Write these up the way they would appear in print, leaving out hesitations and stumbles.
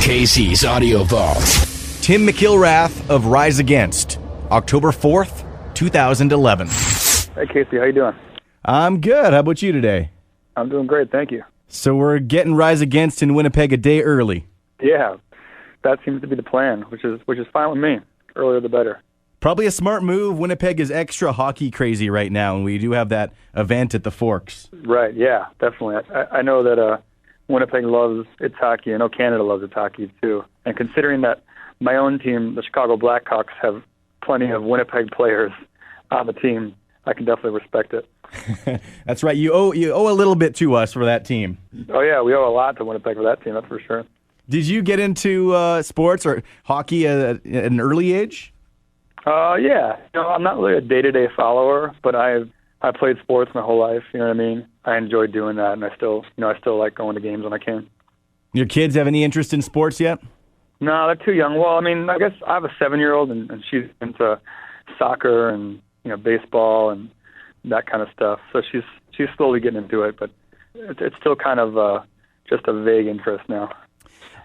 Casey's Audio Vault. Tim McIlrath of Rise Against, October 4th, 2011. Hey, Casey, how you doing? I'm good. How about you today? I'm doing great, thank you. So we're getting Rise Against in Winnipeg a day early. Yeah, that seems to be the plan, which is fine with me. Earlier the better. Probably a smart move. Winnipeg is extra hockey crazy right now, and we do have that event at the Forks. Right, yeah, definitely. I know that Winnipeg loves its hockey. I know Canada loves its hockey, too. And considering that my own team, the Chicago Blackhawks, have plenty of Winnipeg players on the team, I can definitely respect it. That's right. You owe a little bit to us for that team. Oh, yeah, we owe a lot to Winnipeg for that team, that's for sure. Did you get into sports or hockey at an early age? Yeah. I'm not really a day-to-day follower, but I played sports my whole life, you know what I mean? I enjoyed doing that, and I still like going to games when I can. Your kids have any interest in sports yet? No, they're too young. Well, I mean, I guess I have a 7-year-old, and she's into soccer and baseball and that kind of stuff. So she's slowly getting into it, but it's still kind of just a vague interest now.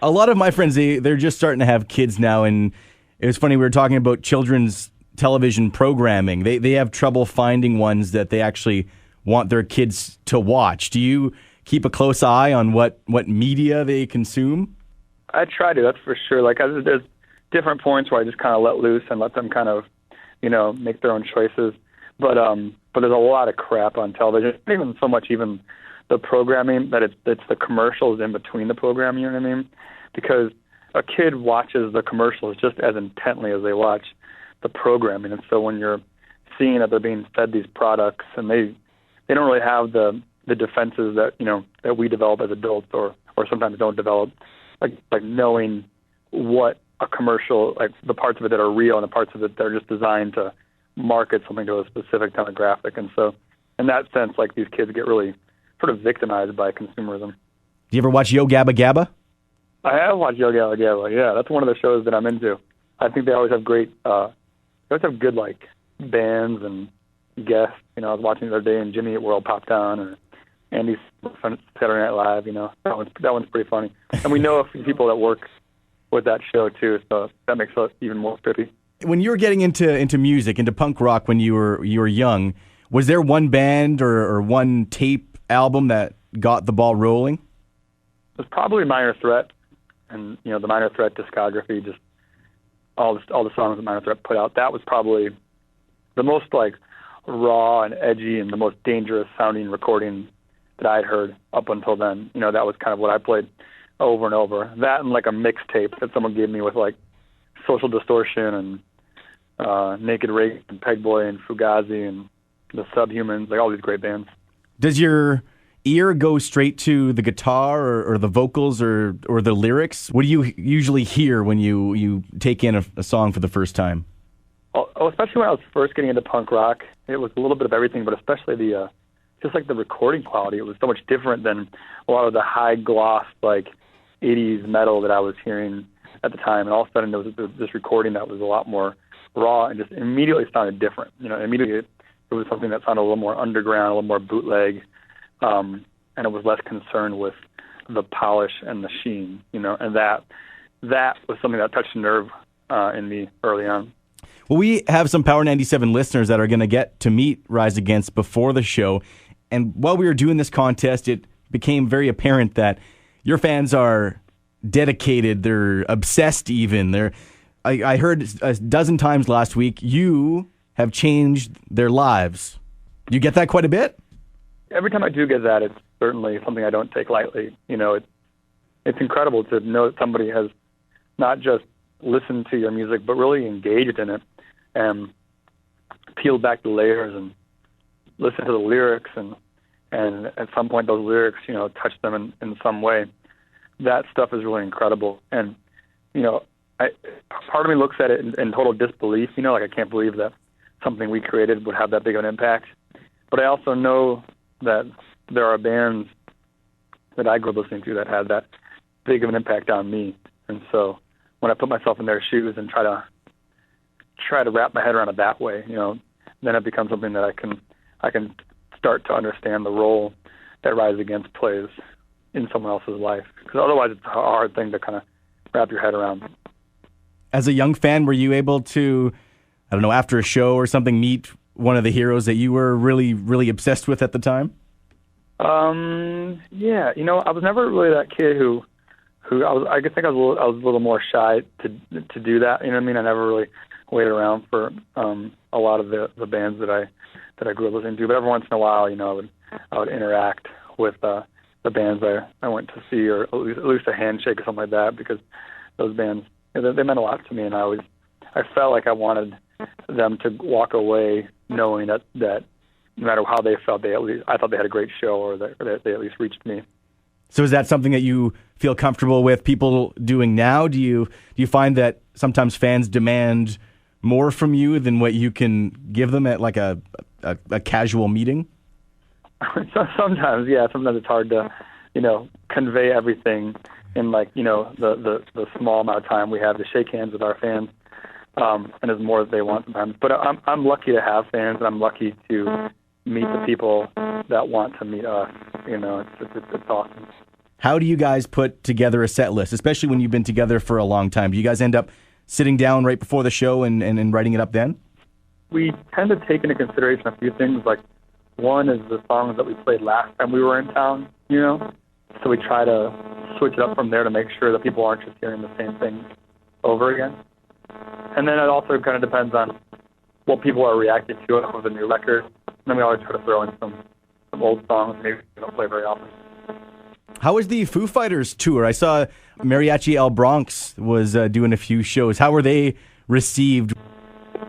A lot of my friends, they're just starting to have kids now, and it was funny, we were talking about children's television programming. They have trouble finding ones that they actually want their kids to watch. Do you keep a close eye on what media they consume? I try to, that's for sure. Like, there's different points where I just kind of let loose and let them kind of, make their own choices. But there's a lot of crap on television. Not even so much even the programming, that it's the commercials in between the programming, you know what I mean? Because a kid watches the commercials just as intently as they watch the programming. And so when you're seeing that they're being fed these products and they don't really have the defenses that, that we develop as adults or sometimes don't develop, like knowing what a commercial, like the parts of it that are real and the parts of it that are just designed to market something to a specific demographic. And so in that sense, like, these kids get really sort of victimized by consumerism. Do you ever watch Yo Gabba Gabba? I have watched Yo Gabba Gabba, yeah. That's one of the shows that I'm into. I think they always have great, they always have good, like, bands and guests. I was watching the other day and Jimmy Eat World popped on, or Andy's Saturday Night Live, That one's pretty funny. And we know a few people that work with that show, too, so that makes us even more trippy. When you were getting into music, into punk rock when you were young, was there one band or one tape album that got the ball rolling? It was probably Minor Threat. And, the Minor Threat discography, just all the songs that Minor Threat put out, that was probably the most, like, raw and edgy and the most dangerous sounding recording that I'd heard up until then. That was kind of what I played over and over. That and, like, a mixtape that someone gave me with, like, Social Distortion and Naked Rake and Pegboy and Fugazi and the Subhumans, like all these great bands. Does your ear go straight to the guitar or the vocals or the lyrics? What do you usually hear when you take in a song for the first time? Well, especially when I was first getting into punk rock, it was a little bit of everything, but especially just like the recording quality. It was so much different than a lot of the high gloss, like 80s metal that I was hearing at the time. And all of a sudden there was this recording that was a lot more raw and just immediately sounded different. Immediately it was something that sounded a little more underground, a little more bootleg. And it was less concerned with the polish and the sheen, and that was something that touched a nerve in me early on. Well, we have some Power 97 listeners that are going to get to meet Rise Against before the show, and while we were doing this contest, it became very apparent that your fans are dedicated, they're obsessed even. I heard a dozen times last week, you have changed their lives. You get that quite a bit? Every time I do get that, it's certainly something I don't take lightly. It's incredible to know that somebody has not just listened to your music, but really engaged in it and peeled back the layers and listened to the lyrics, and at some point those lyrics, touched them in some way. That stuff is really incredible. And, part of me looks at it in total disbelief, like I can't believe that something we created would have that big of an impact. But I also know that there are bands that I grew up listening to that had that big of an impact on me. And so when I put myself in their shoes and try to wrap my head around it that way, then it becomes something that I can start to understand the role that Rise Against plays in someone else's life. Because otherwise it's a hard thing to kind of wrap your head around. As a young fan, were you able to, I don't know, after a show or something, meet one of the heroes that you were really, really obsessed with at the time? Yeah, I was never really that kid who I think I was a little more shy to do that. You know what I mean? I never really waited around for a lot of the bands that I grew up listening to. But every once in a while, I would interact with the bands I went to see, or at least a handshake or something like that, because those bands, they meant a lot to me, and I felt like I wanted them to walk away knowing that no matter how they felt, I thought they had a great show, or that they at least reached me. So is that something that you feel comfortable with people doing now? Do you find that sometimes fans demand more from you than what you can give them at like a casual meeting? Sometimes, yeah. Sometimes it's hard to, convey everything in the small amount of time we have to shake hands with our fans, and there's more that they want sometimes. But I'm lucky to have fans, and I'm lucky to meet the people that want to meet us. It's awesome. How do you guys put together a set list, especially when you've been together for a long time? Do you guys end up sitting down right before the show and writing it up then? We tend to take into consideration a few things. Like, one is the songs that we played last time we were in town, So we try to switch it up from there to make sure that people aren't just hearing the same thing over again. And then it also kind of depends on what people are reacting to with the new record. And then we always try to throw in some old songs maybe we don't play very often. How was the Foo Fighters tour? I saw Mariachi El Bronx was doing a few shows. How were they received?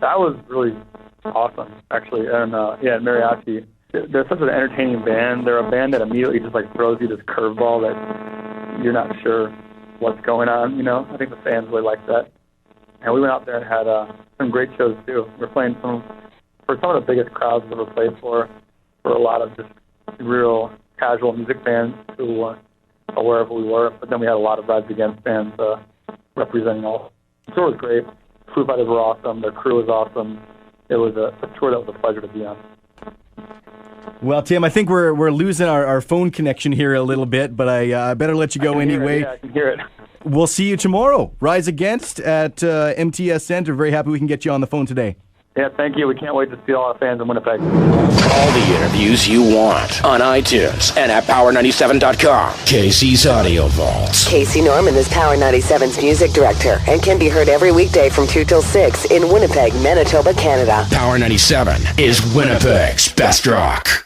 That was really awesome, actually. And Mariachi, they're such an entertaining band. They're a band that immediately just throws you this curveball that you're not sure what's going on. I think the fans really like that. And we went out there and had some great shows too. We're playing for some of the biggest crowds we've ever played for a lot of just real casual music fans who were wherever we were. But then we had a lot of Rise Against fans representing all. The tour was great. Foo Fighters were awesome. Their crew was awesome. It was a tour that was a pleasure to be on. Well, Tim, I think we're losing our phone connection here a little bit, but I better let you go anyway. I can hear it. We'll see you tomorrow. Rise Against at MTS Center. Very happy we can get you on the phone today. Yeah, thank you. We can't wait to see all our fans in Winnipeg. All the interviews you want on iTunes and at Power97.com. Casey's Audio Vault. Casey Norman is Power 97's music director and can be heard every weekday from 2 till 6 in Winnipeg, Manitoba, Canada. Power 97 is Winnipeg's best rock.